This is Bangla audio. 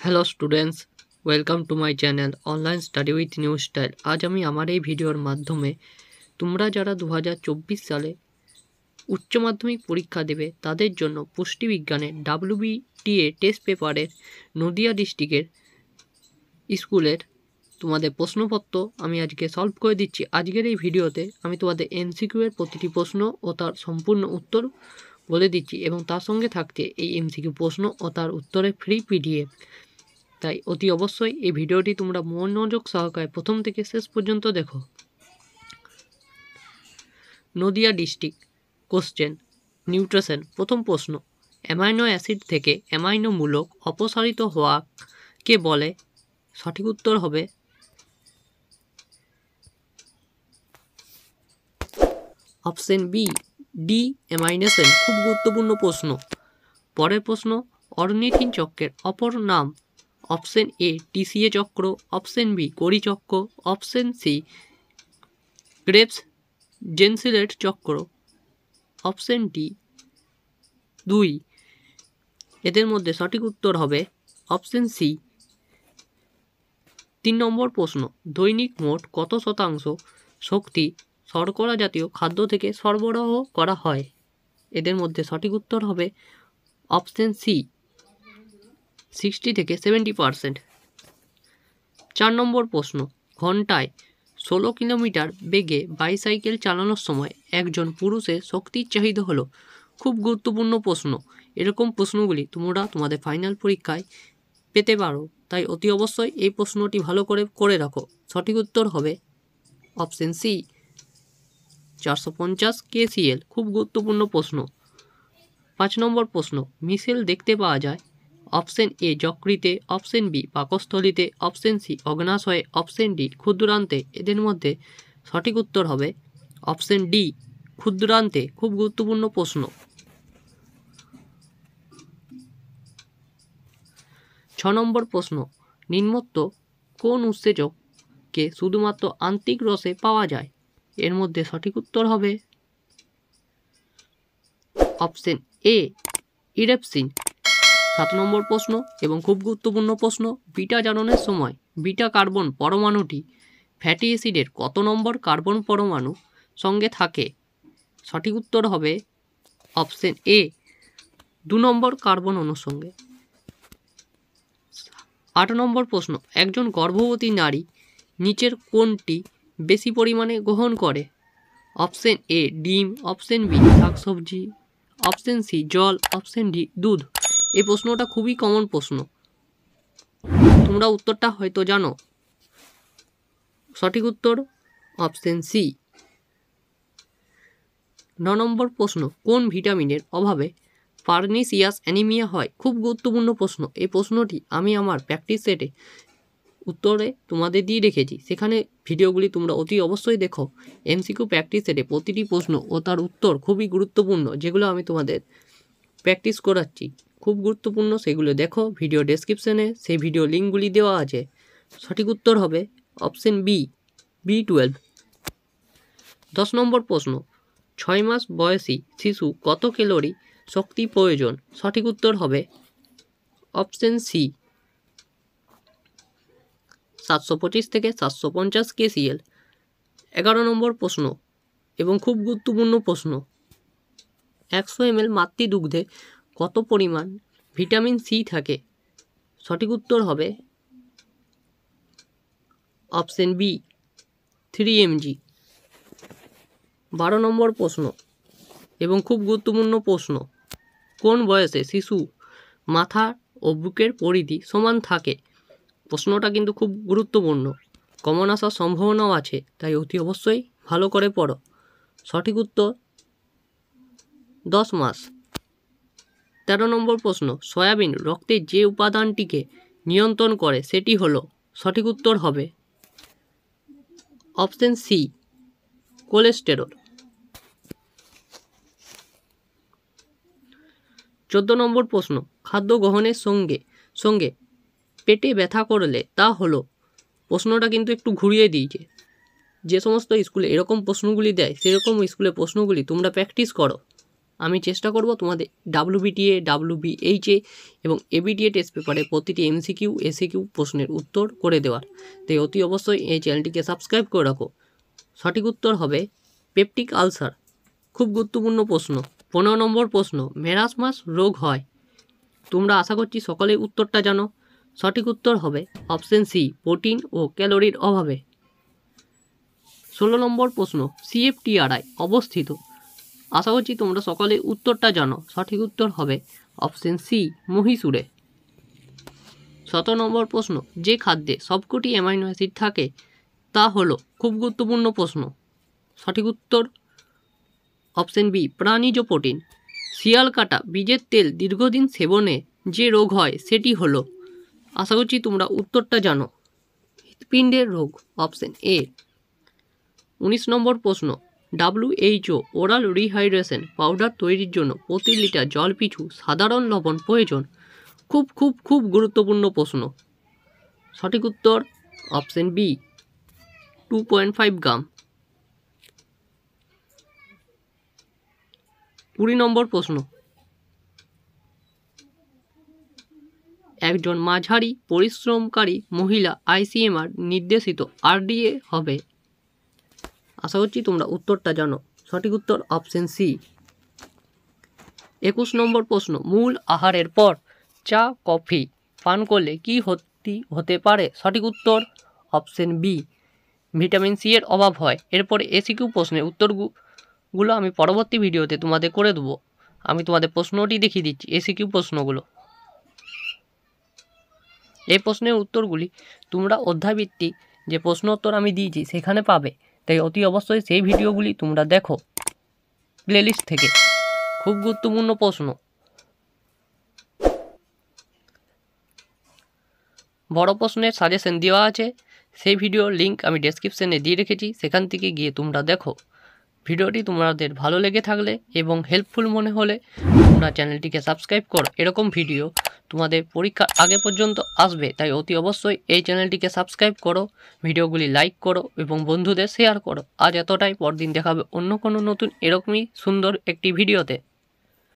Hello students, welcome to my channel online study with new style. আজ আমি আমার এই ভিডিওর মাধ্যমে তোমরা যারা 2024 সালে উচ্চ মাধ্যমিক পরীক্ষা দেবে তাদের জন্য পুষ্টিবিজ্ঞানের WBTA টেস্ট পেপারের নদিয়া ডিস্ট্রিক্টের স্কুলের তোমাদের প্রশ্নপত্র আমি আজকে সলভ করে দিচ্ছি। আজকের এই ভিডিওতে আমি তোমাদের MCQ এর প্রতিটি প্রশ্ন ও তার সম্পূর্ণ উত্তর বলে দিচ্ছি এবং তার সঙ্গে থাকছে এই MCQ প্রশ্ন ও তার উত্তরের ফ্রি PDF। তাই অতি অবশ্যই এই ভিডিওটি তোমরা মনোযোগ সহকারে প্রথম থেকে শেষ পর্যন্ত দেখো। Nadia district question nutrition. প্রথম প্রশ্ন, অ্যামাইনো অ্যাসিড থেকে অ্যামাইনো মূলক অপসারিত হওয়াকে বলে? সঠিক উত্তর হবে অপশন বি, ডি অ্যামাইনেশন। খুব গুরুত্বপূর্ণ প্রশ্ন। পরের প্রশ্ন, অর্নিথিন চক্রের অপর নাম? অপশন এ TCA চক্র, অপশন বি কোরি চক্র, অপশন সি গ্রেভস জেনসিলেট চক্র, অপশন ডি 2। এদের মধ্যে সঠিক উত্তর হবে অপশন সি। 3 নম্বর প্রশ্ন, দৈনিক মোট কত শতাংশ শক্তি শর্করা জাতীয় খাদ্য থেকে সরবরাহ করা হয়? এদের মধ্যে সঠিক উত্তর হবে অপশন সি, 60 থেকে 70%। 4 নম্বর প্রশ্ন, ঘন্টায় 16 কিলোমিটার বেগে বাইসাইকেল চালানোর সময় একজন পুরুষের শক্তির চাহিদা হলো? খুব গুরুত্বপূর্ণ প্রশ্ন। এরকম প্রশ্নগুলি তোমরা তোমাদের ফাইনাল পরীক্ষায় পেতে পারো, তাই অতি অবশ্যই এই প্রশ্নটি ভালো করে রাখো। সঠিক উত্তর হবে অপশন সি, 450 kcal। খুব গুরুত্বপূর্ণ প্রশ্ন। 5 নম্বর প্রশ্ন, মিশেল দেখতে পাওয়া যায়? অপশন এ যকৃতে, অপশন বি পাকস্থলীতে, অপশন সি অগ্নাশয়ে, অপশন ডি ক্ষুদ্রান্তে। এদের মধ্যে সঠিক উত্তর হবে অপশন ডি, ক্ষুদ্রান্তে। খুব গুরুত্বপূর্ণ প্রশ্ন। 6 নম্বর প্রশ্ন, নিম্নোক্ত কোন উৎসেচককে শুধুমাত্র আন্ত্রিক রসে পাওয়া যায়? এর মধ্যে সঠিক উত্তর হবে অপশন এ ইরেপসিন। 7 নম্বর প্রশ্ন এবং খুব গুরুত্বপূর্ণ প্রশ্ন, বিটা জারণের সময় বিটা কার্বন পরমাণুটি ফ্যাটি অ্যাসিডের কত নম্বর কার্বন পরমাণু সঙ্গে থাকে? সঠিক উত্তর হবে অপশন এ, 2 নম্বর কার্বন অণুর সঙ্গে। 8 নম্বর প্রশ্ন, একজন গর্ভবতী নারী নিচের কোনটি বেশি পরিমাণে গ্রহণ করে? অপশন এ ডিম, অপশন বি শাকসবজি, অপশন সি জল, অপশন ডি দুধ। এই প্রশ্নটা খুবই কমন প্রশ্ন, তোমরা উত্তরটা হয়তো জানো। সঠিক উত্তর অপশন সি। 9 নম্বর প্রশ্ন, কোন ভিটামিনের অভাবে পার্নিসিয়াস অ্যানিমিয়া হয়? খুব গুরুত্বপূর্ণ প্রশ্ন। এই প্রশ্নটি আমি আমার প্র্যাকটিস সেটে উত্তরে তোমাদের দিয়ে রেখেছি, সেখানে ভিডিওগুলি তোমরা অতি অবশ্যই দেখো। MCQ প্র্যাকটিস সেটে প্রতিটি প্রশ্ন ও তার উত্তর খুবই গুরুত্বপূর্ণ, যেগুলো আমি তোমাদের প্র্যাকটিস করাচ্ছি খুব গুরুত্বপূর্ণ, সেগুলো দেখো। ভিডিও ডেসক্রিপশনে সেই ভিডিও লিঙ্কগুলি দেওয়া আছে। সঠিক উত্তর হবে অপশন বি, B12। 10 নম্বর প্রশ্ন, 6 মাস বয়সী শিশু কত ক্যালোরি শক্তি প্রয়োজন? সঠিক উত্তর হবে অপশন সি, 725 থেকে 750 kcal। 11 নম্বর প্রশ্ন এবং খুব গুরুত্বপূর্ণ প্রশ্ন, 100 ml মাতৃদুগ্ধে কত পরিমাণ ভিটামিন সি থাকে? সঠিক উত্তর হবে অপশন বি, 3 mg। 12 নম্বর প্রশ্ন এবং খুব গুরুত্বপূর্ণ প্রশ্ন, কোন বয়সে শিশু মাথা ও বুকের পরিধি সমান থাকে? প্রশ্নটা কিন্তু খুব গুরুত্বপূর্ণ, কমন আসার সম্ভাবনাও আছে, তাই অতি অবশ্যই ভালো করে পড়ো। সঠিক উত্তর 10 মাস। 13 নম্বর প্রশ্ন, সয়াবিন রক্তের যে উপাদানটিকে নিয়ন্ত্রণ করে সেটি হলো? সঠিক উত্তর হবে অপশন সি, কোলেস্টেরল। 14 নম্বর প্রশ্ন, খাদ্য গ্রহণের সঙ্গে সঙ্গে পেটে ব্যথা করলে তা হলো? প্রশ্নটা কিন্তু একটু ঘুরিয়ে দিয়েছে। যে সমস্ত স্কুলে এরকম প্রশ্নগুলি দেয় সেরকম স্কুলে প্রশ্নগুলি তোমরা প্র্যাকটিস করো। আমি চেষ্টা করব তোমাদের WBTA, WBHA এবং ABTA টেস্ট পেপারে প্রতিটি MCQ, SCQ প্রশ্নের উত্তর করে দেওয়ার। তাই অতি অবশ্যই এই চ্যানেলটিকে সাবস্ক্রাইব করে রাখো। সঠিক উত্তর হবে পেপটিক আলসার। খুব গুরুত্বপূর্ণ প্রশ্ন। 15 নম্বর প্রশ্ন, মেরাসমাস রোগ হয়। তোমরা আশা করছি সকলেই উত্তরটা জানো। সঠিক উত্তর হবে অপশন সি, প্রোটিন ও ক্যালোরির অভাবে। 16 নম্বর প্রশ্ন, CFTRI অবস্থিত। আশা করছি তোমরা সকলে উত্তরটা জানো। সঠিক উত্তর হবে অপশন সি, মহীশূরে। 17 নম্বর প্রশ্ন, যে খাদ্যে সবকটি অ্যামাইনো অ্যাসিড থাকে তা হলো। খুব গুরুত্বপূর্ণ প্রশ্ন। সঠিক উত্তর অপশন বি, প্রাণীজ প্রোটিন। শিয়াল কাটা বীজের তেল দীর্ঘদিন সেবনে যে রোগ হয় সেটি হলো। আশা করছি তোমরা উত্তরটা জানো। হৃৎপিণ্ডের রোগ, অপশন এ। 19 নম্বর প্রশ্ন, WHO ওরাল রিহাইড্রেশন পাউডার তৈরির জন্য প্রতি লিটার জল পিছু সাধারণ লবণ প্রয়োজন। খুব খুব খুব গুরুত্বপূর্ণ প্রশ্ন। সঠিক উত্তর অপশন বি, 2.5 গ্রাম। 20 নম্বর প্রশ্ন, একজন মাঝারি পরিশ্রমকারী মহিলা ICMR নির্দেশিত RDA হবে। আশা করছি তোমরা উত্তরটা জানো। সঠিক উত্তর অপশন সি। 21 নম্বর প্রশ্ন, মূল আহারের পর চা কফি পান করলে কি ক্ষতি হতে পারে? সঠিক উত্তর অপশন বি, ভিটামিন সি এর অভাব হয়। এরপরে SQ প্রশ্নের উত্তরগুলো আমি পরবর্তী ভিডিওতে তোমাদের করে দেবো। আমি তোমাদের প্রশ্নটি দেখিয়ে দিচ্ছি, SQ প্রশ্নগুলো। এই প্রশ্নের উত্তরগুলি তোমরা অধ্যায়ভিত্তিক যে প্রশ্ন উত্তর আমি দিয়েছি সেখানে পাবে। তাই অতি অবশ্যই সেই ভিডিওগুলি তোমরা দেখো প্লেলিস্ট থেকে। খুব গুরুত্বপূর্ণ প্রশ্ন। বড় প্রশ্নের সাজেশন দেওয়া আছে, সেই ভিডিওর লিঙ্ক আমি ডেসক্রিপশনে দিয়ে রেখেছি, সেখান থেকে গিয়ে তোমরা দেখো। ভিডিওটি তোমাদের ভালো লেগে থাকলে এবং হেল্পফুল মনে হলে তোমরা চ্যানেলটিকে সাবস্ক্রাইব করো। এরকম ভিডিও তোমাদের পরীক্ষার আগে পর্যন্ত আসবে, তাই অতি অবশ্যই এই চ্যানেলটিকে সাবস্ক্রাইব করো, ভিডিওগুলি লাইক করো এবং বন্ধুদের শেয়ার করো। আজ এতটাই, পরদিন দেখাবে অন্য কোনো নতুন এরকমই সুন্দর একটি ভিডিওতে।